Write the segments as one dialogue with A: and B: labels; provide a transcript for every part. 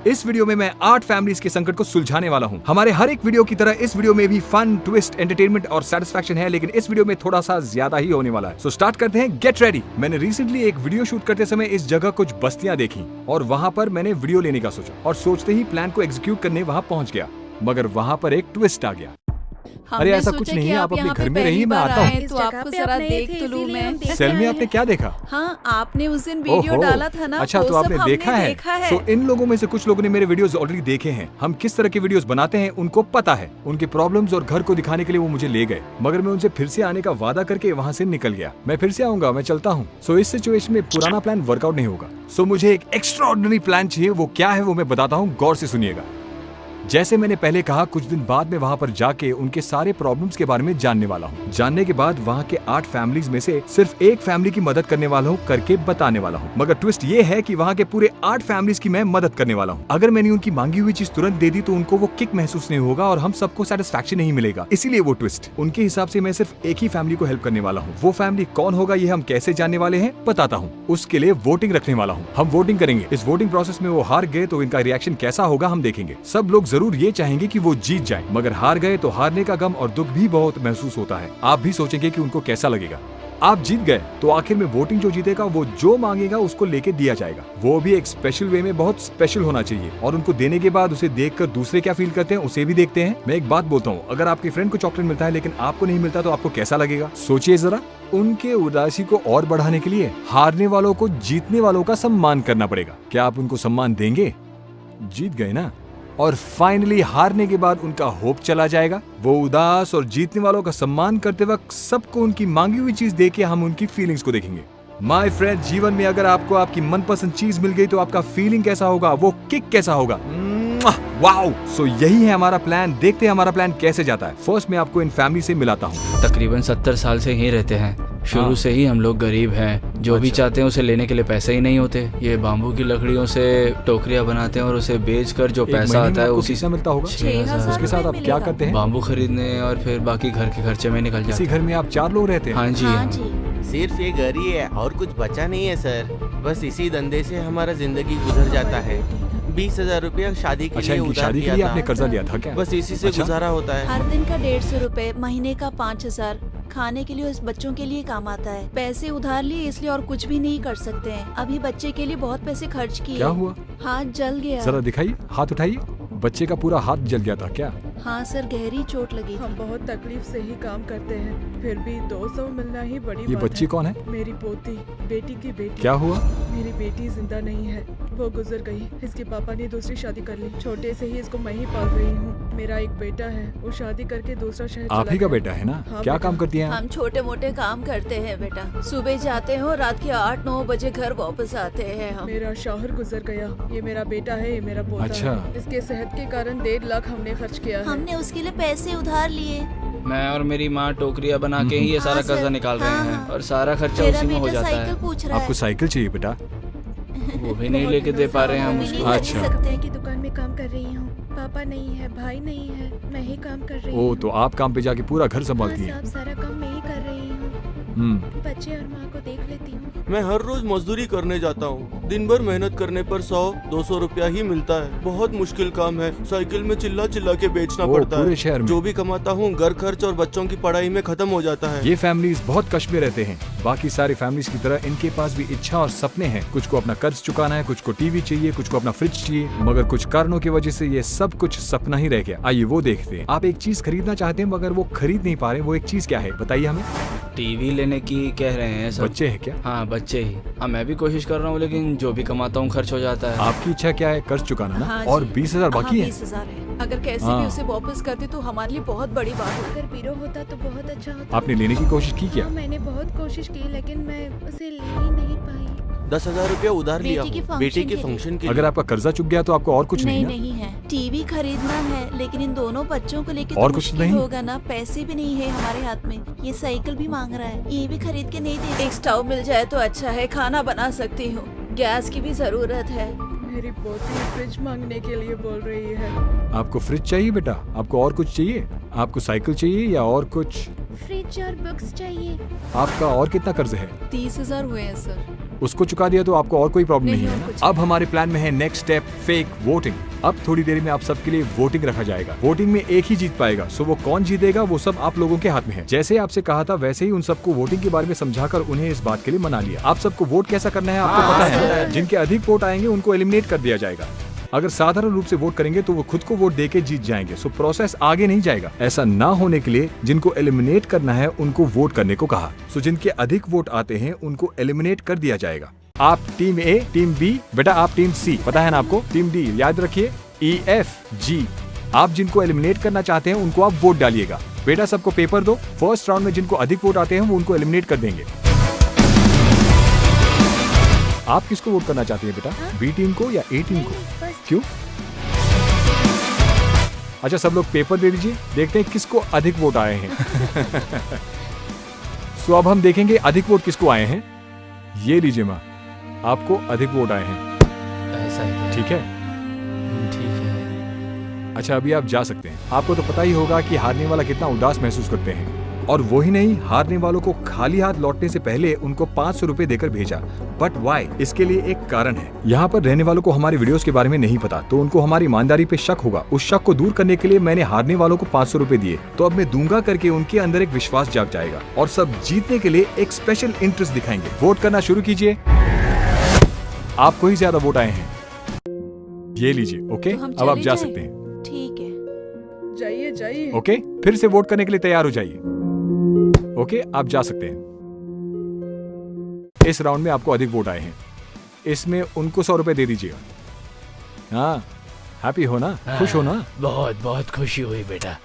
A: इस वीडियो में मैं 8 फैमिलीज के संकट को सुलझाने वाला हूँ। हमारे हर एक वीडियो की तरह इस वीडियो में भी फन, ट्विस्ट, एंटरटेनमेंट और सेटिस्फैक्शन है, लेकिन इस वीडियो में थोड़ा सा ज्यादा ही होने वाला है। सो स्टार्ट करते हैं, गेट रेडी। मैंने रिसेंटली एक वीडियो शूट करते समय इस जगह कुछ बस्तियां देखी और वहाँ पर मैंने वीडियो लेने का सोचा और सोचते ही प्लान को एग्जीक्यूट करने वहाँ पहुँच गया, मगर वहाँ पर एक ट्विस्ट आ गया। अरे ऐसा कुछ नहीं है, आप अपने घर में रहिए, मैं आता हूँ।
B: तो आपको जरा देख तो लूं मैं।
A: सेल में आपने क्या देखा?
B: हाँ, आपने उस दिन वीडियो डाला था ना।
A: अच्छा, तो आपने देखा है। तो इन लोगों में से कुछ लोगों ने मेरे वीडियोस ऑलरेडी देखे हैं। हम किस तरह के वीडियोस बनाते हैं उनको पता है। उनके प्रॉब्लम्स और घर को दिखाने के लिए वो मुझे ले गए, मगर मैं उनसे फिर से आने का वादा करके वहाँ से निकल गया। मैं फिर से आऊंगा, मैं चलता हूँ। सो इस सिचुएशन में पुराना प्लान वर्कआउट नहीं होगा। सो मुझे एक एक्स्ट्राऑर्डिनरी प्लान चाहिए। वो क्या है वो मैं बताता हूँ, गौर से सुनिएगा। जैसे मैंने पहले कहा, कुछ दिन बाद मैं वहाँ पर जाके उनके सारे प्रॉब्लम्स के बारे में जानने वाला हूँ। जानने के बाद वहाँ के 8 फैमिलीज में से सिर्फ एक फैमिली की मदद करने वाला हूँ करके बताने वाला हूँ। मगर ट्विस्ट ये है कि वहाँ के पूरे 8 फैमिलीज की मैं मदद करने वाला हूँ। अगर मैंने उनकी मांगी हुई चीज तुरंत दे दी तो उनको वो किक महसूस नहीं होगा और हम सबको सेटिस्फैक्शन नहीं मिलेगा। इसीलिए वो ट्विस्ट। उनके हिसाब से मैं सिर्फ एक ही फैमिली को हेल्प करने वाला हूँ। वो फैमिली कौन होगा ये हम कैसे जानने वाले हैं बताता हूँ। उसके लिए वोटिंग रखने वाला हूँ। हम वोटिंग करेंगे। इस वोटिंग प्रोसेस में वो हार गए तो इनका रिएक्शन कैसा होगा हम देखेंगे। सब लोग जरूर ये चाहेंगे कि वो जीत जाए, मगर हार गए तो हारने का गम और दुख भी बहुत महसूस होता है। आप भी सोचेंगे कि उनको कैसा लगेगा। आप जीत गए तो आखिर में वोटिंग जो जीतेगा वो जो मांगेगा उसको लेके दिया जाएगा। वो भी एक स्पेशल वे में, बहुत स्पेशल होना चाहिए। और उनको देने के बाद उसे देखकर दूसरे क्या फील करते हैं उसे भी देखते हैं। मैं एक बात बोलता हूँ, अगर आपके फ्रेंड को चॉकलेट मिलता है लेकिन आपको नहीं मिलता तो आपको कैसा लगेगा? सोचिए जरा। उनके उदासी को और बढ़ाने के लिए हारने वालों को जीतने वालों का सम्मान करना पड़ेगा। क्या आप उनको सम्मान देंगे? जीत गए ना। और फाइनली हारने के बाद उनका होप चला जाएगा। वो उदास और जीतने वालों का सम्मान करते वक्त सबको उनकी मांगी हुई चीज देके हम उनकी फीलिंग्स को देखेंगे। माय फ्रेंड, जीवन में अगर आपको आपकी मनपसंद चीज मिल गई तो आपका फीलिंग कैसा होगा, वो किक कैसा होगा? वाओ! सो यही है हमारा प्लान। देखते हैं हमारा प्लान कैसे जाता है। फर्स्ट मैं आपको इन फैमिली से मिलाता हूँ।
C: तकरीबन 70 साल से यहीं रहते हैं। शुरू से ही हम लोग गरीब हैं। जो भी चाहते हैं उसे लेने के लिए पैसे ही नहीं होते। ये बाम्बू की लकड़ियों से टोकरियां बनाते हैं और उसे बेचकर जो पैसा आता है उसी से
A: मिलता होगा।
C: 6,000।
A: उसके साथ आप क्या करते हैं?
C: बाम्बू खरीदने और फिर बाकी घर के खर्चे में निकल जाते हैं।
A: इसी घर में आप 4 लोग रहते हैं?
C: हाँ जी।
D: सिर्फ ये घर ही है और कुछ बचा नहीं है सर। बस इसी धंधे से हमारा जिंदगी गुजर जाता है। 20,000 रुपया शादी के लिए उधार
A: शादी के लिए आपने कर्जा लिया था क्या?
D: बस इसी से गुजारा होता है।
B: हर दिन का 150 रुपए, महीने का 5,000 खाने के लिए उस बच्चों के लिए काम आता है। पैसे उधार लिए इसलिए और कुछ भी नहीं कर सकते हैं। अभी बच्चे के लिए बहुत पैसे खर्च किए।
A: क्या हुआ?
B: हाथ जल गया।
A: जरा दिखाइए, हाथ उठाइए। बच्चे का पूरा हाथ जल गया था क्या?
B: हाँ सर, गहरी चोट लगी
E: हम
B: थी।
E: बहुत तकलीफ से ही काम करते हैं, फिर भी 200 मिलना ही बड़ी
A: ये
E: बात
A: बच्ची
E: है।
A: कौन है?
E: मेरी पोती, बेटी की बेटी।
A: क्या हुआ?
E: मेरी बेटी जिंदा नहीं है, वो गुजर गई। इसके पापा ने दूसरी शादी कर ली। छोटे से ही इसको मैं ही पाल रही हूँ। मेरा एक बेटा है, वो शादी करके दूसरा शहर चला
A: आप ही का
E: गया।
A: बेटा है ना?
E: हाँ,
A: क्या
E: बेटा।
A: काम करती हैं?
B: हम छोटे मोटे काम करते हैं बेटा। सुबह जाते हो, रात के 8-9 बजे घर वापस आते हैं हम।
E: मेरा शौहर गुजर गया। ये मेरा बेटा है, ये मेरा पोता
A: अच्छा।
E: है। इसके सेहत के कारण 1.5 लाख हमने खर्च किया है।
B: हमने उसके लिए पैसे उधार लिए।
C: मैं और मेरी माँ टोकरियां बना के ही ये सारा
B: हाँ, सर।
C: कर्जा निकाल रहे
B: हाँ,
C: हैं
B: हाँ।
C: और सारा खर्चा
B: मेरा
C: उसी में हो
B: बेटा
C: जाता
B: साइकिल
C: है।
B: पूछ रहा
A: आपको
B: है।
A: साइकिल चाहिए बेटा?
C: वो भी नहीं लेके दे पा रहे हैं हम
B: वो भी
C: उसको।
B: नहीं
A: अच्छा।
B: लगा सकते हैं
E: की दुकान में काम कर रही हूँ। पापा नहीं है, भाई नहीं है, मैं ही काम कर रही
A: ओ,
E: हूँ।
A: तो आप काम पे जाके पूरा घर संभालती हैं?
E: सारा काम मैं ही कर रही हूँ। बच्चे और माँ को देख लेती हूँ।
D: मैं हर रोज मजदूरी करने जाता हूँ। दिन भर मेहनत करने पर 100-200 रुपया ही मिलता है। बहुत मुश्किल काम है। साइकिल में चिल्ला चिल्ला के बेचना पड़ता
A: पूरे
D: है।
A: शहर में?
D: जो भी कमाता हूँ घर खर्च और बच्चों की पढ़ाई में खत्म हो जाता है।
A: ये फैमिलीज बहुत कष्ट में रहते हैं। बाकी सारी फैमिलीज की तरह इनके पास भी इच्छा और सपने हैं। कुछ को अपना कर्ज चुकाना है, कुछ को टीवी चाहिए, कुछ को अपना फ्रिज चाहिए, मगर कुछ कारणों की वजह से ये सब कुछ सपना ही रह गया। आइए वो देखते हैं। आप एक चीज खरीदना चाहते हैं मगर वो खरीद नहीं पा रहे। वो एक चीज क्या है बताइए हमें।
C: टीवी लेने की कह रहे हैं सब।
A: बच्चे हैं क्या?
C: हाँ, बच्चे ही। हाँ, मैं भी कोशिश कर रहा हूँ लेकिन जो भी कमाता हूँ खर्च हो जाता है।
A: आपकी इच्छा क्या है? कर्ज चुकाना ना?
B: हाँ जी।
A: और 20,000 बाकी है?
B: 20,000 है। अगर कैसे
A: हाँ।
B: भी उसे वापस कर दे तो हमारे लिए बहुत बड़ी बात है।
E: अगर बीरो होता तो बहुत अच्छा होता।
A: आपने लेने की कोशिश की क्या?
E: हाँ, मैंने बहुत कोशिश की लेकिन मैं उसे ले ही नहीं पाई।
D: 10,000 रुपया उधार लिया
B: बेटी के
D: हूँ बेटी के
B: फंक्शन के
D: फंक्शन के
A: अगर
D: लिए।
A: आपका कर्जा चुक गया तो आपको और कुछ नहीं,
B: नहीं है। टीवी खरीदना है लेकिन इन दोनों बच्चों को लेके
A: और
B: तो
A: कुछ
B: मुश्किल
A: नहीं?
B: होगा ना। पैसे भी नहीं है हमारे हाथ में। ये साइकिल भी मांग रहा है, ये भी खरीद के नहीं दे। एक स्टोव मिल जाए तो अच्छा है, खाना बना सकती हूँ। गैस की भी जरूरत है।
E: मेरी पोती फ्रिज मांगने के लिए बोल रही है।
A: आपको फ्रिज चाहिए बेटा? आपको और कुछ चाहिए? आपको साइकिल चाहिए या और कुछ?
E: फ्रिज और बुक्स चाहिए।
A: आपका और कितना कर्ज है?
B: 30,000 हुए हैं सर।
A: उसको चुका दिया तो आपको और कोई प्रॉब्लम
B: नहीं,
A: नहीं है
B: और
A: ना।
B: कुछ
A: अब हमारे प्लान में है नेक्स्ट स्टेप, फेक वोटिंग। अब थोड़ी देर में आप सबके लिए वोटिंग रखा जाएगा। वोटिंग में एक ही जीत पाएगा, सो वो कौन जीतेगा वो सब आप लोगों के हाथ में है। जैसे आपसे कहा था वैसे ही उन सबको वोटिंग के बारे में समझाकर उन्हें इस बात के लिए मना लिया। आप सबको वोट कैसा करना है आपको पता है। जिनके अधिक वोट आएंगे उनको एलिमिनेट कर दिया जाएगा। अगर साधारण रूप से वोट करेंगे तो वो खुद को वोट देके जीत जाएंगे, सो प्रोसेस आगे नहीं जाएगा। ऐसा ना होने के लिए जिनको एलिमिनेट करना है उनको वोट करने को कहा। सो जिनके अधिक वोट आते हैं उनको एलिमिनेट कर दिया जाएगा। आप टीम ए, टीम बी, बेटा आप टीम सी, पता है ना आपको, टीम डी याद रखिए, EFG। आप जिनको एलिमिनेट करना चाहते हैं उनको आप वोट डालिएगा। बेटा सबको पेपर दो। फर्स्ट राउंड में जिनको अधिक वोट आते हैं वो उनको एलिमिनेट कर देंगे। आप किसको वोट करना चाहती हैं बेटा, बी टीम को या ए टीम को? क्यों? अच्छा सब लोग पेपर दे दीजिए, देखते हैं किसको अधिक वोट आए हैं। सो अब हम देखेंगे अधिक वोट किसको आए हैं। ये लीजिए माँ, आपको अधिक वोट आए हैं।
C: ऐसा ही
A: ठीक है,
C: ठीक है।
A: अच्छा अभी आप जा सकते हैं। आपको तो पता ही होगा कि हारने वाला कितना उदास महसूस करते हैं। और वो ही नहीं, हारने वालों को खाली हाथ लौटने से पहले उनको 500 रुपए देकर भेजा। But why? इसके लिए एक कारण है। यहाँ पर रहने वालों को हमारे वीडियोस के बारे में नहीं पता, तो उनको हमारी ईमानदारी पे शक होगा। उस शक को दूर करने के लिए मैंने हारने वालों को 500 रुपए दिए, तो अब मैं दूंगा करके उनके अंदर एक विश्वास जाग जाएगा और सब जीतने के लिए एक स्पेशल इंटरेस्ट दिखाएंगे। वोट करना शुरू कीजिए। आपको ही ज्यादा वोट आए हैं, ये लीजिए। ओके
B: तो हम
A: अब आप
B: चले
A: जा
B: जाएं?
A: सकते हैं।
B: ठीक है।
E: जाइए जाइए।
A: ओके फिर से वोट करने के लिए तैयार हो जाइए। ओके आप जा सकते हैं। इस राउंड में आपको अधिक वोट आए हैं, इसमें उनको 100 रुपए दे दीजिएगा। हाँ हैप्पी हो ना, खुश हो ना?
C: बहुत बहुत खुशी हुई बेटा।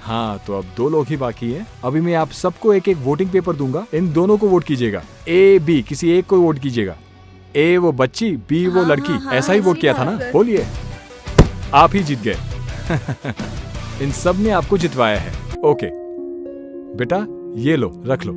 A: हाँ तो अब 2 लोग ही बाकी हैं। अभी मैं आप सबको एक एक वोटिंग पेपर दूंगा, इन दोनों को वोट कीजिएगा। A, B किसी एक को वोट कीजिएगा। A वो बच्ची, B वो
B: हाँ,
A: लड़की,
B: हाँ,
A: ऐसा ही वोट
B: इसी
A: किया था ना?
E: बात है।
A: बोलिए, आप ही जीत गए। इन सब ने आपको जितवाया है। ओके बेटा ये लो रख लो।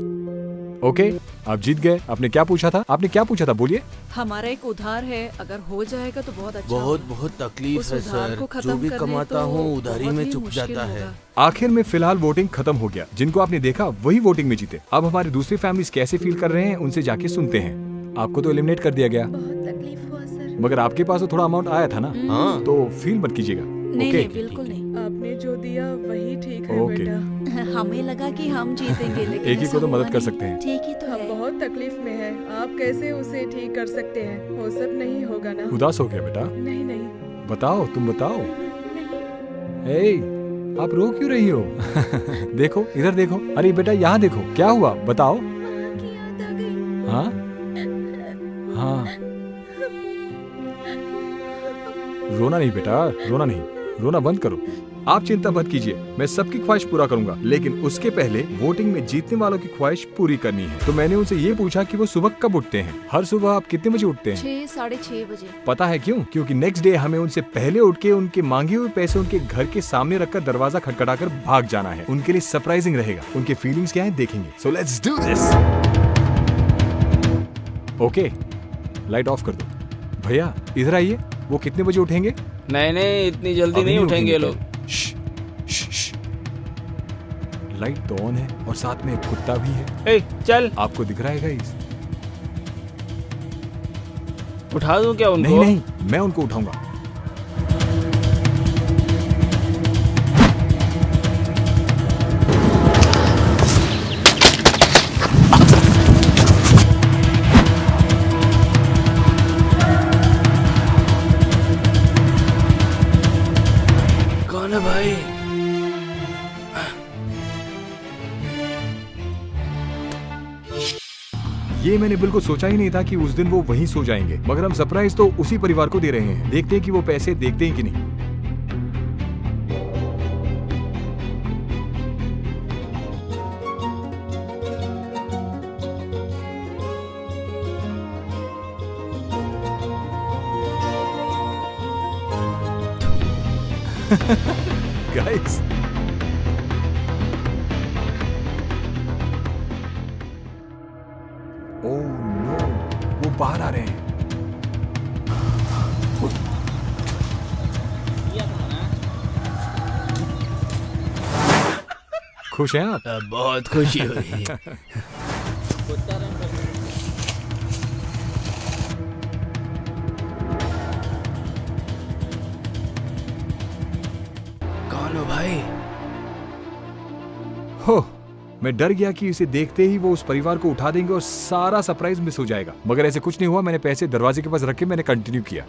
A: ओके आप जीत गए। आपने क्या पूछा था? आपने क्या पूछा था बोलिए।
E: हमारा एक उधार है, अगर हो जाएगा तो बहुत अच्छा
D: बहुत
E: होगा।
D: बहुत तकलीफ
E: उस
D: है
E: उधार
D: सर,
E: को खत्म
D: जो भी
E: करने
D: कमाता
E: तो
D: हूँ उधारी
E: बहुत
D: में
E: ही
D: चुक
E: मुश्किल
D: जाता है।
E: होगा।
A: आखिर में फिलहाल वोटिंग खत्म हो गया। जिनको आपने देखा वही वोटिंग में जीते। अब हमारी दूसरी फैमिलीज कैसे फील कर रहे हैं उनसे जाके सुनते हैं। आपको तो एलिमिनेट कर दिया गया,
E: बहुत तकलीफ हुआ सर।
A: मगर आपके पास तो थोड़ा अमाउंट आया था ना,
D: हाँ
A: तो फील मत कीजिएगा।
B: नहीं
A: ओके
B: नहीं बिल्कुल नहीं।
E: आपने जो दिया वही ठीक है
A: ओके।
E: बेटा।
B: हमें लगा कि हम जीतेंगे, लेकिन
A: एक ही को
B: ऐसा
A: तो मदद
B: हुआ
A: कर
B: नहीं।
A: सकते हैं।
B: ठीक ही तो
E: हम
B: है।
E: बहुत तकलीफ में हैं। आप कैसे उसे ठीक कर सकते हैं? वो सब नहीं होगा ना?
A: उदास हो गया बेटा?
E: नहीं नहीं
A: बताओ, तुम बताओ।
E: नहीं।
A: ए, आप रो क्यों रही हो? देखो इधर देखो। अरे बेटा यहाँ देखो, क्या हुआ बताओ।
E: माँ की याद आ गई।
A: हाँ हाँ, रोना नहीं बेटा, रोना नहीं, रोना बंद करो। आप चिंता मत कीजिए, मैं सबकी ख्वाहिश पूरा करूंगा, लेकिन उसके पहले वोटिंग में जीतने वालों की ख्वाहिश पूरी करनी है। तो मैंने उनसे ये पूछा कि वो सुबह कब उठते हैं। हर सुबह आप कितने बजे उठते हैं?
B: 6 साढ़े 6 बजे।
A: पता है क्यों? क्योंकि नेक्स्ट डे हमें उनसे पहले उठ के उनके मांगे हुए पैसे उनके घर के सामने रखकर दरवाजा खटखटाकर भाग जाना है। उनके लिए सरप्राइजिंग रहेगा। उनके फीलिंग्स क्या है देखेंगे। So let's do this. Okay light of कर दो। भैया इधर आइए। वो कितने बजे उठेंगे?
C: नहीं नहीं इतनी जल्दी
A: अभी
C: नहीं उठेंगे ये
A: क्या?
C: लोग।
A: श्श, श्श, श्श। लाइट तो ऑन है और साथ में एक कुत्ता भी है।
C: ए, चल
A: आपको दिख रहा है गाइस?
C: उठा दूं क्या उनको?
A: नहीं नहीं, मैं उनको उठाऊंगा।
C: कौन है भाई?
A: ये मैंने बिल्कुल सोचा ही नहीं था कि उस दिन वो वहीं सो जाएंगे, मगर हम सरप्राइज तो उसी परिवार को दे रहे हैं। देखते हैं कि वो पैसे देखते हैं कि नहीं। गाइस ओह नो, वो बाहर आ रहे हैं। खुश हैं आप?
C: बहुत खुशी हुई। भाई।
A: हो, मैं डर गया कि इसे देखते ही वो उस परिवार को उठा देंगे और सारा सरप्राइज मिस हो जाएगा, मगर ऐसे कुछ नहीं हुआ। मैंने पैसे दरवाजे के पास रख के मैंने कंटिन्यू किया।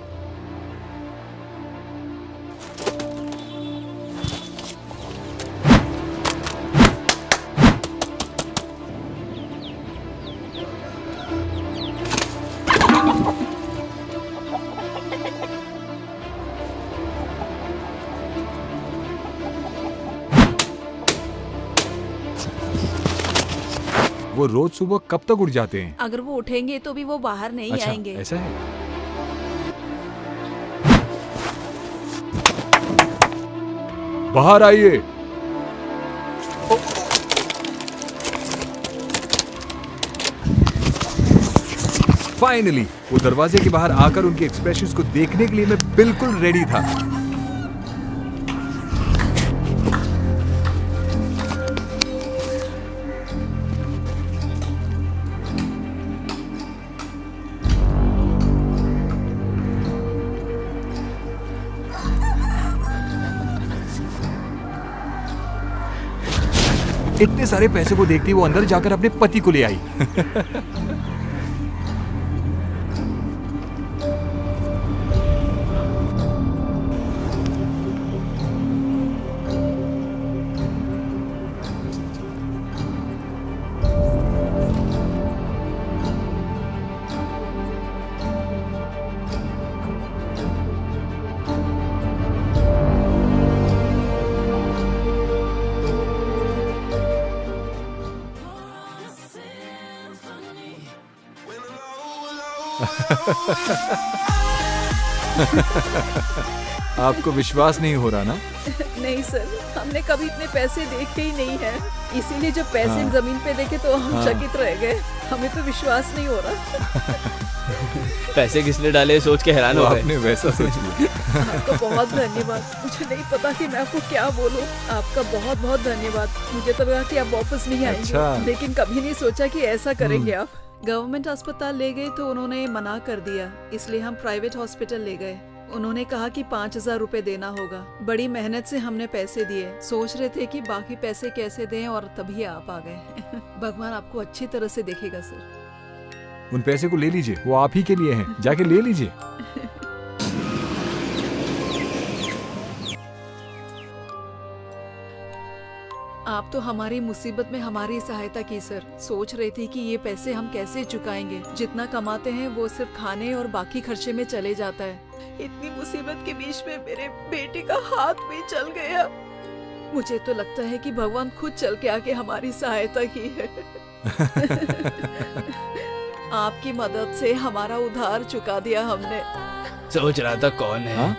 A: वो रोज सुबह कब तक उठ जाते हैं?
B: अगर वो उठेंगे तो भी वो बाहर नहीं
A: अच्छा,
B: आएंगे।
A: ऐसा है। बाहर आइए। फाइनली वो दरवाजे के बाहर आकर उनके एक्सप्रेशंस को देखने के लिए मैं बिल्कुल रेडी था। इतने सारे पैसे को देखते ही वो अंदर जाकर अपने पति को ले आई। आपको विश्वास नहीं हो रहा ना?
E: नहीं सर, हमने कभी इतने पैसे देखे ही नहीं है, इसीलिए जब पैसे
A: हाँ।
E: जमीन पे देखे तो हम
A: हाँ।
E: चकित रह गए। हमें तो विश्वास नहीं हो रहा।
C: पैसे किसने डाले सोच के हैरान हो गए।
A: आपने वैसा सोच लिया।
E: आपका बहुत धन्यवाद। मुझे नहीं पता कि मैं आपको क्या बोलूं। आपका बहुत बहुत धन्यवाद। मुझे तो लगा कि आप वापस नहीं आएंगे,
A: अच्छा।
E: लेकिन कभी नहीं सोचा कि ऐसा करेंगे आप।
B: गवर्नमेंट अस्पताल ले गए तो उन्होंने मना कर दिया, इसलिए हम प्राइवेट हॉस्पिटल ले गए। उन्होंने कहा कि 5,000 रुपए देना होगा। बड़ी मेहनत से हमने पैसे दिए, सोच रहे थे कि बाकी पैसे कैसे दें और तभी आप आ गए। भगवान आपको अच्छी तरह से देखेगा सर।
A: उन पैसे को ले लीजिए, वो आप ही के लिए हैं, जाके ले लीजिए।
B: आप तो हमारी मुसीबत में हमारी सहायता की सर। सोच रही थी कि ये पैसे हम कैसे चुकाएंगे। जितना कमाते हैं वो सिर्फ खाने और बाकी खर्चे में चले जाता है।
E: इतनी मुसीबत के बीच में मेरे बेटे का हाथ भी चल गया।
B: मुझे तो लगता है कि भगवान खुद चल के आके हमारी सहायता की है। आपकी मदद से हमारा उधार चुका दिया हमने।
C: सोच रहा था कौन है।
A: हाँ?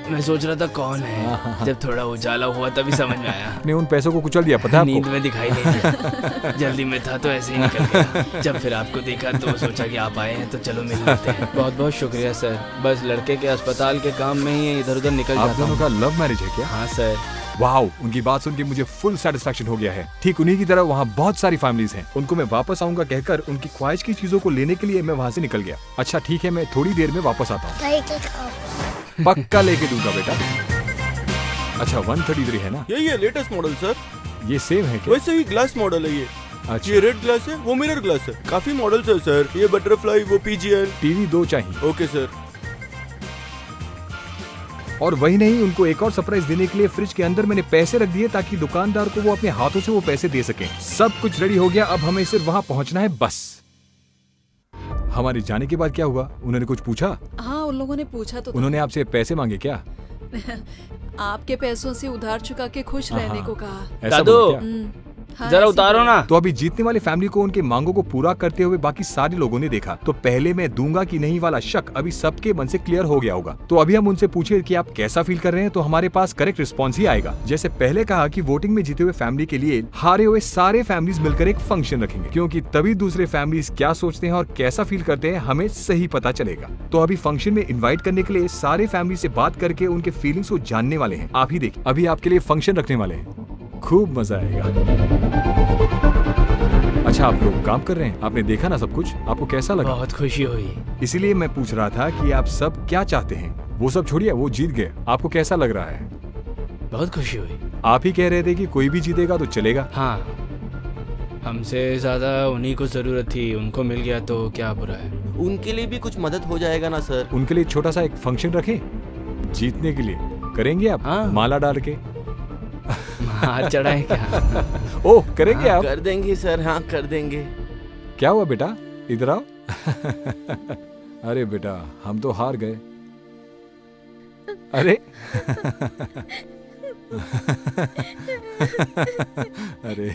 C: मैं सोच रहा था कौन है। जब थोड़ा उजाला हुआ तभी समझ में आया।
A: आपने उन पैसों को कुचल दिया, पता है
C: नींद
A: आपको?
C: में दिखाई नहीं दिया। जल्दी में था तो ऐसे ही निकल गया। जब फिर आपको देखा तो सोचा कि आप आए हैं तो चलो मिल लेते हैं। बहुत बहुत शुक्रिया सर। बस लड़के के अस्पताल के काम में ही इधर उधर निकल
A: आप
C: जाता
A: दोनों
C: हूँ।
A: का लव मैरिज है क्या?
C: हाँ सर।
A: वाओ, उनकी बात सुन के मुझे फुल सेटिस्फेक्शन हो गया है। ठीक उन्हीं की तरह वहाँ बहुत सारी फैमिलीज हैं। उनको मैं वापस आऊंगा कहकर उनकी ख्वाहिश की चीजों को लेने के लिए मैं वहाँ से निकल गया। अच्छा ठीक है, मैं थोड़ी देर में वापस आता हूँ। पक्का लेके दूंगा बेटा। अच्छा 133 है ना?
D: यही है लेटेस्ट मॉडल सर।
A: ये सेम है क्या?
D: वैसे ही ग्लास मॉडल है ये।
A: अच्छा,
D: ये रेड ग्लास है, वो मिरर ग्लास है। काफी मॉडल्स है सर। ये बटरफ्लाई, वो PGL।
A: टीवी 2 चाहिए।
D: Okay sir.
A: और वही नहीं, उनको एक और सरप्राइज देने के लिए फ्रिज के अंदर मैंने पैसे रख दिए ताकि दुकानदार को वो अपने हाथों से वो पैसे दे सके। सब कुछ रेडी हो गया, अब हमें सिर्फ वहाँ पहुँचना है बस। हमारे जाने के बाद क्या हुआ? उन्होंने कुछ पूछा?
B: हाँ, उन लोगों ने पूछा तो था।
A: उन्होंने आपसे पैसे मांगे क्या?
B: आपके पैसों से उधार चुका के खुश रहने को कहा।
A: ऐसा
C: दादू,
A: बोला क्या?
B: हाँ,
C: जरा
B: ऐसे
C: उतारो
B: बोला।
C: ना।
A: तो अभी जीतने वाली फैमिली को उनके मांगों को पूरा करते हुए बाकी सारे लोगों ने देखा, तो पहले मैं दूंगा कि नहीं वाला शक अभी सबके मन से क्लियर हो गया होगा। तो अभी हम उनसे पूछे कि आप कैसा फील कर रहे हैं, तो हमारे पास करेक्ट रिस्पॉन्स ही आएगा। जैसे पहले कहा कि वोटिंग में जीते हुए फैमिली के लिए हारे हुए सारे फैमिलीज मिलकर एक फंक्शन रखेंगे, क्योंकि तभी दूसरे फैमिलीज क्या सोचते हैं और कैसा फील करते हैं हमें सही पता चलेगा। तो अभी फंक्शन में इन्वाइट करने के लिए सारे फैमिली से बात करके उनके फीलिंग्स को जानने वाले हैं। आप ही देखिए, अभी आपके लिए फंक्शन रखने वाले हैं, खूब मजा आएगा। अच्छा आप लोग काम कर रहे हैं, आपने देखा ना सब कुछ, आपको कैसा लगा?
C: बहुत खुशी हुई।
A: इसीलिए मैं पूछ रहा था कि आप सब क्या चाहते हैं। वो सब छोड़िए, वो जीत गए, आपको कैसा लग रहा है?
C: बहुत खुशी हुई।
A: आप ही कह रहे थे कि कोई भी जीतेगा तो चलेगा।
C: हाँ, हमसे ज़्यादा उन्हीं को ज़रूरत थी, उनको मिल गया तो क्या बुरा है।
D: उनके लिए भी कुछ मदद हो जाएगा ना सर?
A: उनके लिए छोटा सा एक फंक्शन रखें जीतने के लिए, करेंगे आप?
C: हाँ।
A: माला डाल के
C: हाथ चढ़ाएं क्या?
A: ओह करेंगे आप?
D: कर देंगे सर, हाँ कर देंगे।
A: क्या हुआ बेटा, इधर आओ। अरे बेटा हम तो हार गए। अरे अरे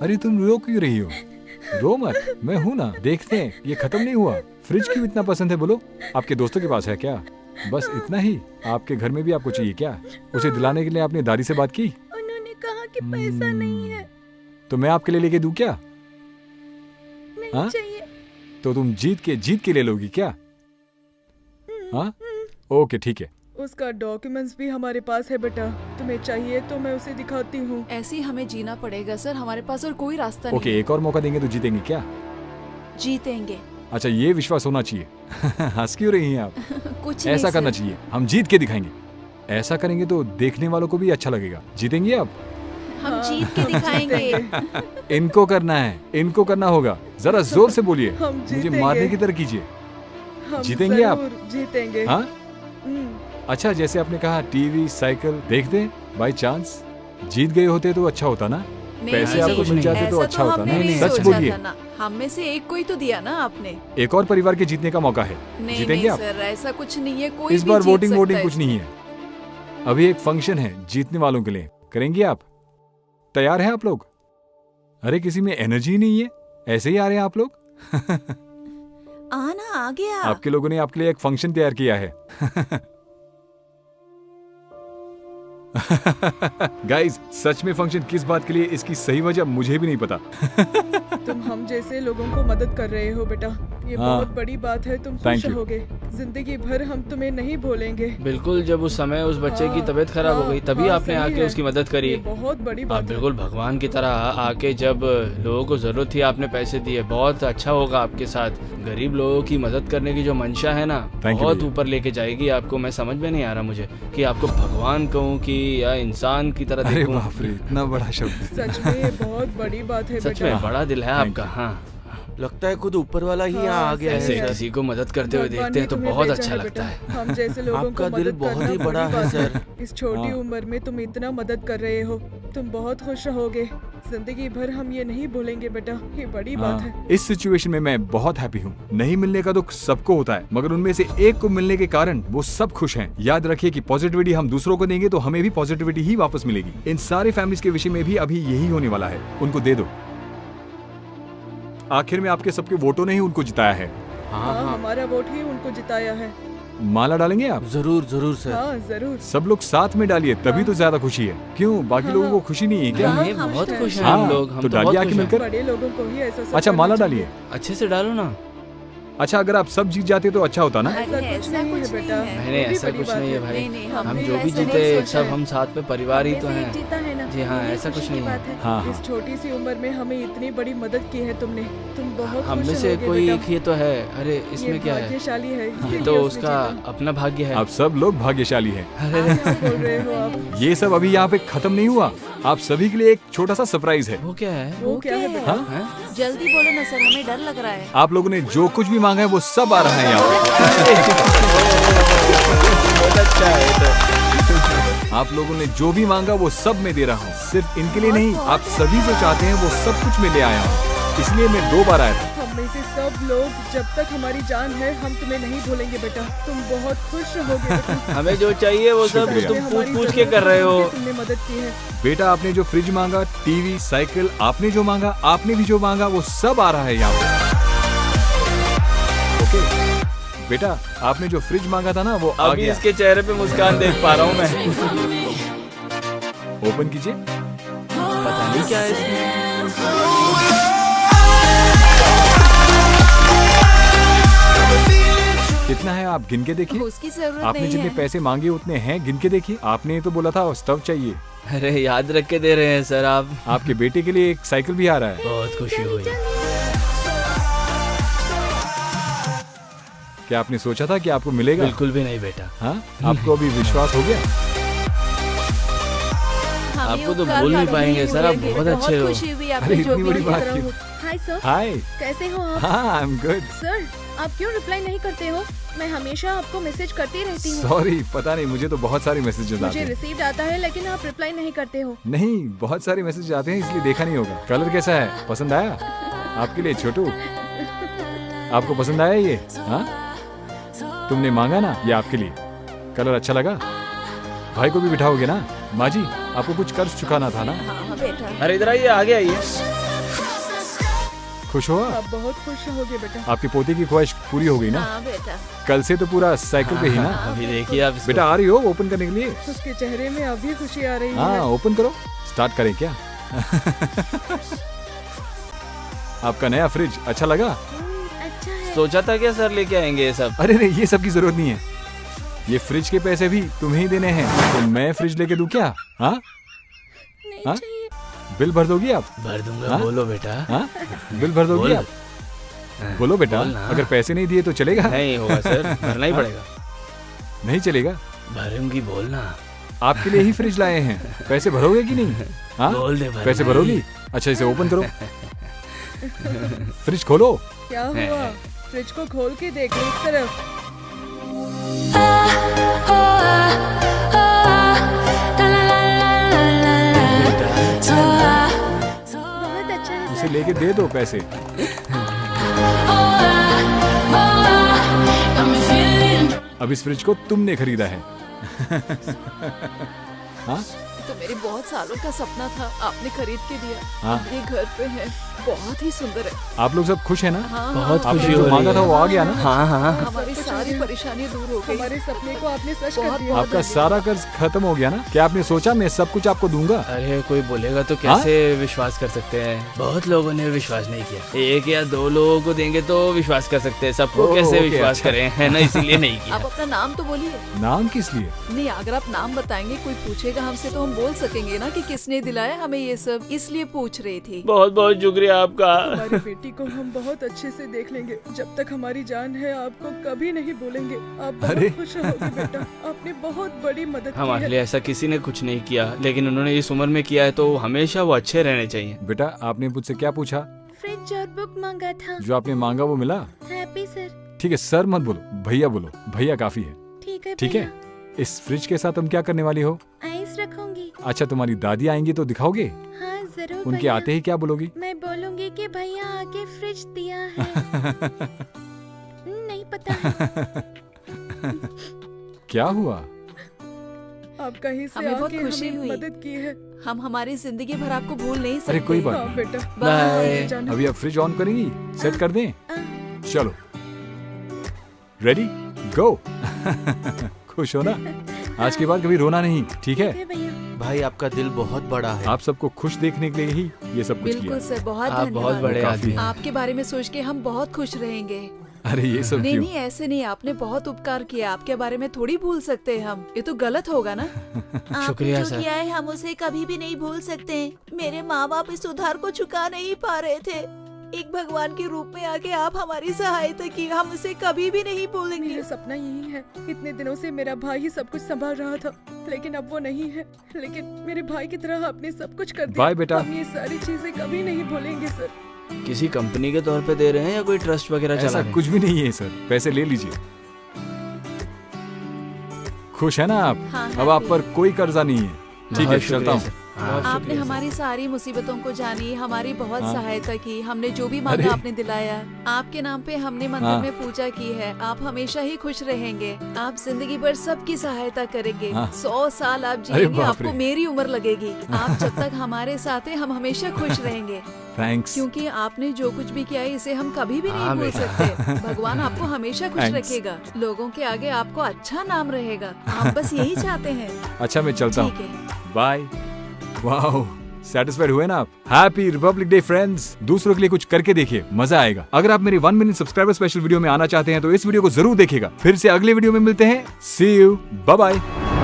A: अरे तुम रो क्यों रही हो? रो मत, मैं हूं ना, देखते हैं ये खत्म नहीं हुआ। फ्रिज क्यों इतना पसंद है बोलो? आपके दोस्तों के पास है क्या? बस इतना ही? आपके घर में भी आपको चाहिए क्या? उसे दिलाने के लिए आपने दादी से बात की?
E: उन्होंने कहा कि पैसा नहीं है।
A: तो मैं आपके लिए लेके दूं क्या?
E: नहीं
A: हाँ?
E: चाहिए।
A: तो तुम जीत के ले लोगी क्या? हाँ ओके ठीक है।
E: उसका डॉक्यूमेंट्स भी हमारे पास है बेटा, तुम्हें चाहिए तो मैं उसे दिखाती हूँ।
B: ऐसे ही हमें जीना पड़ेगा सर, हमारे पास और कोई रास्ता नहीं
A: ओके एक और मौका देंगे तो जीतेंगे क्या?
B: है। जीतेंगे।
A: अच्छा ये विश्वास होना चाहिए। हंस क्यों रही हैं आप?
B: कुछ
A: ऐसा
B: नहीं
A: करना
B: सर।
A: चाहिए, हम जीत के दिखाएंगे। ऐसा करेंगे तो देखने वालों को भी अच्छा लगेगा। जीतेंगे आप?
B: हम
E: हाँ,
B: जीत के दिखाएंगे।
A: इनको करना है, इनको करना होगा। जरा जोर से बोलिए,
E: हम
A: मुझे
E: जीतेंगे।
A: मारने की तरह कीजिए।
E: हम
A: जीतेंगे आप?
E: जरूर जीतेंगे।
A: हाँ
E: हम्म,
A: अच्छा, जैसे आपने कहा टीवी साइकिल देखते, बाई चांस जीत गए होते तो अच्छा होता ना?
B: नहीं,
A: पैसे
B: नहीं,
A: आपको
C: नहीं,
A: मिल जाते तो
B: ऐसा
A: अच्छा होता
B: हमने
A: ना?
B: नहीं
A: सच
B: सोचा
A: बोलिए।
B: था ना। हम में से एक कोई तो दिया ना आपने।
A: एक और परिवार के जीतने का मौका है,
B: नहीं
A: जीतेंगे
B: नहीं
A: आप?
B: सर, ऐसा कुछ नहीं है, कोई
A: इस
B: भी
A: बार
B: जीत
A: वोटिंग
B: सकता है
A: कुछ नहीं है। अभी एक फंक्शन है जीतने वालों के लिए, करेंगे आप? तैयार हैं आप लोग? अरे किसी में एनर्जी नहीं है, ऐसे ही आ रहे हैं आप लोग।
B: आना आ गया।
A: आपके लोगों ने आपके लिए एक फंक्शन तैयार किया है। गाइस सच में फंक्शन किस बात के लिए, इसकी सही वजह मुझे भी नहीं पता।
E: तुम हम जैसे लोगों को मदद कर रहे हो बेटा, ये
A: हाँ।
E: बहुत बड़ी बात है। तुम
A: Thank
E: खुश
A: you.
E: रहोगे, जिंदगी भर हम तुम्हें नहीं भूलेंगे।
C: बिल्कुल, जब उस समय उस बच्चे की
E: हाँ,
C: तबीयत खराब हो
E: हाँ,
C: गई तभी
E: हाँ,
C: आपने
E: सही
C: आके
E: है।
C: उसकी मदद करी।
E: ये बहुत बड़ी
C: आप
E: बात है।
C: बिल्कुल भगवान की तरह आके जब लोगों को जरूरत थी आपने पैसे दिए। बहुत अच्छा होगा आपके साथ। गरीब लोगों की मदद करने की जो मंशा है ना,
A: Thank you
C: बहुत
A: भैया।
C: ऊपर लेके जाएगी आपको। मैं समझ में नहीं आ रहा मुझे कि आपको भगवान कहूँ कि या इंसान की तरह
A: अरे
C: देखूं।
A: बाप रे, इतना बड़ा शब्द।
E: सच में ये बहुत बड़ी बात है
C: सच
E: बेटा।
C: में बड़ा दिल है
A: Thank
C: आपका।
A: you.
C: हाँ,
D: लगता है खुद ऊपर वाला ही यहाँ आ गया
C: ऐसे
D: है
C: किसी को मदद करते हुए
E: भगवान
C: देखते
E: ने
C: हैं तो
E: तुम्हें
C: बहुत
E: भेजा
C: अच्छा
E: है
C: लगता
E: बेटा।
C: है।
E: हम जैसे लोगों
D: आपका
E: को
D: दिल
E: मदद
D: बहुत
E: करना
D: ही बड़ा
E: बड़ी
D: है,
E: बात
D: सर।
E: इस छोटी
A: हाँ।
E: उम्र में तुम इतना मदद कर रहे हो, तुम बहुत खुश रहोगे। जिंदगी भर हम ये नहीं भूलेंगे बेटा, ये बड़ी बात है।
A: हाँ, इस सिचुएशन में मैं बहुत हैप्पी हूँ। नहीं मिलने का दुख सबको होता है, मगर उनमें से एक को मिलने के कारण वो सब खुश हैं। याद रखिए कि पॉजिटिविटी हम दूसरों को देंगे तो हमें भी पॉजिटिविटी ही वापस मिलेगी। इन सारे फैमिलीज के विषय में भी अभी यही होने वाला है, उनको दे दो। आखिर में आपके सबके वोटों ने ही उनको जिताया है।
E: हाँ, हमारा वोट ही उनको जिताया है।
A: माला डालेंगे आप?
D: जरूर जरूर सर।
E: हाँ जरूर।
A: सब लोग साथ में डालिए, तभी तो ज्यादा खुशी है। क्यों, बाकी
E: हाँ,
A: लोगों को
E: हाँ।
A: खुशी नहीं है क्या?
B: हाँ,
C: नहीं,
B: हम
C: बहुत
B: हैं।
C: खुश हैं
A: हाँ,
C: हम लोग। हम
A: तो
C: तो
A: डालिए
C: बहुत
A: आके
C: खुश हैं।
A: मिलकर।
E: बड़े लोगों को ही ऐसा सब
A: अच्छा
E: करना
A: माला
E: चाहिए।
A: डालिए।
C: अच्छे से डालो ना।
A: अच्छा अगर आप सब जीत जाते तो अच्छा होता ना?
E: ऐसा
B: अरे,
E: कुछ
B: ऐसा
E: नहीं है
B: कुछ
E: बेटा।
B: नहीं है।
C: नहीं नहीं,
E: ये भी
C: ऐसा
E: बड़ी
C: कुछ
E: बात
C: नहीं है भाई।
B: नहीं, नहीं,
C: हम
B: हमने
C: जो भी
B: ऐसा नहीं
C: जीते
B: सोचा
C: सब
B: है।
C: हम साथ में परिवार ही तो हैं।
E: जीता है ना।
C: जी हाँ,
E: यही
C: ऐसा कुछ
E: खुशी की
C: नहीं है।
E: बात है।
A: हाँ, हाँ।
E: इस छोटी सी उम्र में हमें इतनी बड़ी मदद की है तुमने, तुम बहुत
C: हम
E: खुश
C: में से
E: रहोगे
C: कोई
E: बेटा।
C: एक ही तो है। अरे
E: ये
C: इसमें क्या है?
E: भाग्यशाली है,
C: ये
E: इसीलिए
C: तो
E: उसने
C: उसका
E: जीता।
C: अपना भाग्य है।
A: आप सब लोग भाग्यशाली हैं।
E: क्या बोल रहे हो आप?
A: ये सब अभी यहाँ पे खत्म नहीं हुआ। आप सभी के लिए एक छोटा सा सरप्राइज है।
C: वो क्या है?
E: वो क्या है बेटा?
A: हाँ?
C: हैं?
B: जल्दी बोलो ना सर, हमें डर लग रहा है।
A: आप लोगों ने जो कुछ भी मांगा है वो सब आ रहा है यहाँ पे।
C: बहुत अच्छा है ये तो।
A: आप लोगों ने जो भी मांगा वो सब मैं दे रहा हूँ। सिर्फ इनके लिए नहीं, आप सभी जो चाहते हैं वो सब कुछ मैं ले आया हूँ। इसलिए मैं 2 बार आया था।
E: हम में से सब लोग जब तक हमारी जान है हम तुम्हें नहीं भूलेंगे बेटा। तुम बहुत खुश रहोगे बेटा।
C: हमें जो चाहिए वो सब
A: शुक्रिया।
C: तुम
E: हमारी
C: पूछ पूछ के
E: जरूरत
C: कर रहे हो।
E: है, तुमने मदद की है।
A: बेटा आपने जो फ्रिज मांगा, टीवी, साइकिल, आपने जो मांगा, आपने भी जो मांगा वो सब आ रहा है यहाँ पे। ओके बेटा, आपने जो फ्रिज मांगा था ना वो आ
C: अभी
A: गया।
C: इसके चेहरे पे मुस्कान देख पा रहा हूँ मैं।
A: ओपन कीजिए।
C: पता नहीं क्या है इसमें।
A: कितना है आप गिन के देखिए।
B: उसकी जरूरत
A: आपने
B: नहीं
A: जितने
B: है।
A: पैसे मांगे उतने हैं, गिन के देखिए। आपने तो बोला था स्टव चाहिए।
C: अरे याद रख के दे रहे हैं सर आप।
A: आपके बेटे के लिए एक साइकिल भी आ रहा है।
C: बहुत खुशी हुई।
A: क्या आपने सोचा था कि आपको मिलेगा?
C: बिल्कुल भी नहीं बेटा।
A: हाँ, आपको अभी विश्वास हो गया?
B: हम ही
C: आपको तो
B: उपकार
C: भूल नहीं
B: कभी
C: पाएंगे सर, आप
B: भूलेंगे।
C: बहुत अच्छे हो।
B: खुशी हुई
A: अरे
B: आपने जो
A: इतनी
B: भी
A: बड़ी
B: किया।
A: बात क्यों?
E: हाय सर,
A: हाय।
E: कैसे हो आप?
A: हाँ आई एम गुड।
E: सर, आप क्यों रिप्लाई नहीं करते हो? मैं हमेशा आपको मैसेज करती रहती हूँ।
A: सॉरी, पता नहीं, मुझे तो बहुत सारे मैसेजेस आते
E: मुझे
A: हैं।
E: रिसीव आता है लेकिन आप रिप्लाई नहीं करते हो।
A: नहीं, बहुत सारे मैसेज आते हैं इसलिए देखा नहीं होगा। कलर कैसा है, पसंद आया? आपके लिए छोटू, आपको पसंद आया ये? हाँ, तुमने मांगा ना, ये आपके लिए। कलर अच्छा लगा? भाई को भी बिठाओगे ना? माँ जी, आपको कुछ कर्ज चुकाना था ना?
B: हाँ बेटा।
C: अरे इधर आइए, आगे आइए।
A: खुश हो आप?
E: आप बहुत खुश होगे बेटा।
A: आपके पोते की ख्वाहिश पूरी हो गई ना?
B: हाँ बेटा।
A: कल से तो पूरा साइकिल पे ही ना?
C: अभी देखिए आप इसको।
A: बेटा आ रही हो ओपन करने के लिए?
E: उसके चेहरे में अभी खुशी आ रही
A: हाँ
E: है।
A: ओपन करो। स्टार्ट करें क्या? आपका नया फ्रिज अच्छा लगा?
E: अच्छा है।
C: सोचा था क्या सर लेके आएंगे ये सब?
A: अरे नहीं, ये सब की जरूरत नहीं है। ये फ्रिज के पैसे भी तुम्हें ही देने हैं, तो मैं फ्रिज लेके दूं क्या? हाँ,
E: नहीं
A: हाँ?
E: चाहिए।
A: बिल भर दोगी आप?
C: भर दूंगा,
A: हाँ?
C: बोलो बेटा।
A: हाँ, बिल भर दोगी
C: बोल।
A: आप? बोलो बेटा,
C: बोल ना।
A: अगर पैसे नहीं दिए तो चलेगा?
C: नहीं होगा सर, भरना ही पड़ेगा।
A: नहीं चलेगा?
C: भरूंगी, बोलना।
A: आपके लिए ही फ्रिज लाए हैं, पैसे भरोगे कि नहीं? हाँ,
C: बोल दे भरना
A: पैसे
C: ही।
A: भरोगी? अच्छा, इसे ओपन करो। फ्रिज खोलो।
E: क्या हुआ? फ्रिज को खोल के देख लो इस तरफ। बहुत अच्छा है
A: इसे
E: सर।
A: लेके दे दो पैसे। अब इस फ्रिज को तुमने खरीदा है। हाँ,
B: तो मेरी बहुत सालों का सपना था, आपने खरीद के दिया।
A: हाँ।
B: ये घर पे है, बहुत ही सुंदर है।
A: आप लोग सब खुश है ना?
B: हाँ,
C: बहुत
A: आपने
C: खुशी
A: जो
C: हो रही
A: मांगा था
C: है।
A: वो आ गया ना?
C: हाँ हाँ।
B: हमारी सारी परेशानी दूर हो गई।
E: हमारे सपने को आपने सच कर
B: बहुत
E: दिया।
A: आपका सारा कर्ज खत्म हो गया ना? क्या आपने सोचा मैं सब कुछ आपको दूंगा?
C: अरे कोई बोलेगा तो कैसे विश्वास कर सकते हैं? बहुत लोगों ने विश्वास नहीं किया। एक या दो लोगों को देंगे तो विश्वास कर सकते हैं, सबको
A: ओह,
C: कैसे
A: ओके,
C: विश्वास
A: अच्छा।
C: करें, है ना? इसीलिए नहीं
B: आप
C: किया।
B: अपना नाम तो बोलिए।
A: नाम किस लिए?
B: नहीं, अगर आप नाम बताएंगे कोई पूछेगा हमसे तो हम बोल सकेंगे ना कि किसने दिलाया हमें ये सब, इसलिए पूछ रही थी।
C: बहुत बहुत शुक्रिया आपका।
E: हमारी बेटी को हम बहुत अच्छे से देख लेंगे। जब तक हमारी जान है आपको कभी नहीं भूलेंगे। आप
A: अरे।
E: बहुत खुश रहोगे बेटा। आपने बहुत बड़ी मदद की
C: हमारे
E: है।
C: लिए ऐसा किसी ने कुछ नहीं किया, लेकिन उन्होंने इस उम्र में किया है तो हमेशा वो अच्छे रहने चाहिए।
A: बेटा आपने मुझसे क्या पूछा?
E: फ्रिज और बुक मांगा था।
A: जो आपने मांगा वो मिला?
E: Happy sir.
A: ठीक है, सर मत बोलो, भैया बोलो। भैया काफी है।
E: ठीक है
A: ठीक है, इस फ्रिज के साथ तुम क्या करने वाली हो?
E: आइस रखूंगी।
A: अच्छा, तुम्हारी दादी आएंगी तो दिखाओगे?
E: हाँ जरूर।
A: उनके आते ही क्या बोलोगी?
E: मैं बोलूंगी कि भैया आके फ्रिज दिया है। नहीं पता है।
A: क्या हुआ?
E: आप कहीं से
B: हमें बहुत
E: आके
B: खुशी
E: हमें
B: हुई।
E: मदद की है।
B: हम हमारी जिंदगी भर आपको भूल नहीं सकते।
A: अरे कोई बात
E: हाँ
A: नहीं।
E: बेटा।
C: बाय।
E: जाना।
A: अभी आप फ्रिज ऑन करेंगी? सेट कर दें? चलो, रेडी गो। खुश हो ना? आज के बाद कभी रोना नहीं, ठीक है?
E: ठीक है भैया।
D: भाई आपका दिल बहुत बड़ा है।
A: आप सबको खुश देखने के लिए ही ये सब कुछ किया।
B: बिल्कुल सर, बहुत
C: आप बहुत
B: धन्यवाद।
C: बड़े
A: काफी
C: आदमी हैं।
B: आपके बारे में सोच के हम बहुत खुश रहेंगे।
A: अरे ये सब
B: नहीं
A: क्यों?
B: नहीं, ऐसे नहीं, आपने बहुत उपकार किया। आपके बारे में थोड़ी भूल सकते हैं हम, ये तो गलत होगा ना।
C: शुक्रिया
B: आपने जो
C: सर।
B: किया है हम उसे कभी भी नहीं भूल सकते। मेरे माँ बाप इस उधार को चुका नहीं पा रहे थे। एक भगवान के रूप में आके आप हमारी सहायता की, हम उसे कभी भी नहीं भूलेंगे।
E: मेरा सपना यही है। इतने दिनों से मेरा भाई ही सब कुछ संभाल रहा था, लेकिन अब वो नहीं है। लेकिन मेरे भाई की तरह आपने सब कुछ कर दिया।
A: बाय बेटा।
E: हम ये सारी चीजें कभी नहीं भूलेंगे सर।
C: किसी कंपनी के तौर पे दे रहे हैं या कोई ट्रस्ट वगैरह चला
A: ऐसा
C: रहे हैं?
A: कुछ भी नहीं है सर, पैसे ले लीजिए। खुश है ना आप?
B: हाँ,
A: अब आप
B: happy।
A: पर कोई कर्जा नहीं है। ठीक है,
C: बहुत
A: चलता
C: शुक्रिया
A: हूँ।
C: सर। बहुत
B: आपने
C: शुक्रिया सर।
B: हमारी सारी मुसीबतों को जानी, हमारी बहुत
A: हाँ।
B: सहायता की। हमने जो भी
A: अरे।
B: मांगा आपने दिलाया। आपके नाम पे हमने मंदिर
A: हाँ।
B: में पूजा की है। आप हमेशा ही खुश रहेंगे। आप जिंदगी भर सबकी सहायता करेंगे।
A: हाँ।
B: 100 साल आप
A: अरे
B: जिएंगे,
A: बाप
B: आपको
A: रे।
B: मेरी उम्र लगेगी। आप जब तक हमारे साथ हैं हम हमेशा खुश रहेंगे।
A: थैंक्स।
B: क्योंकि आपने जो कुछ भी किया है इसे हम कभी भी नहीं
C: हाँ
B: भूल
C: बेटा।
B: सकते। भगवान आपको हमेशा खुश
A: Thanks।
B: रखेगा। लोगों के आगे आपको अच्छा नाम रहेगा। आप बस यही चाहते हैं।
A: अच्छा मैं चलता
B: ठीक
A: हूँ।
B: है।
A: बाय। वाओ, सेटिस्फाइड हुए ना आप? Happy Republic day friends. दूसरों के लिए कुछ करके देखिए, मजा आएगा। अगर आप मेरे 1 मिलियन सब्सक्राइबर स्पेशल वीडियो में आना चाहते हैं तो इस वीडियो को जरूर देखिएगा। फिर से अगले वीडियो में मिलते हैं। सी यू, बाय बाय।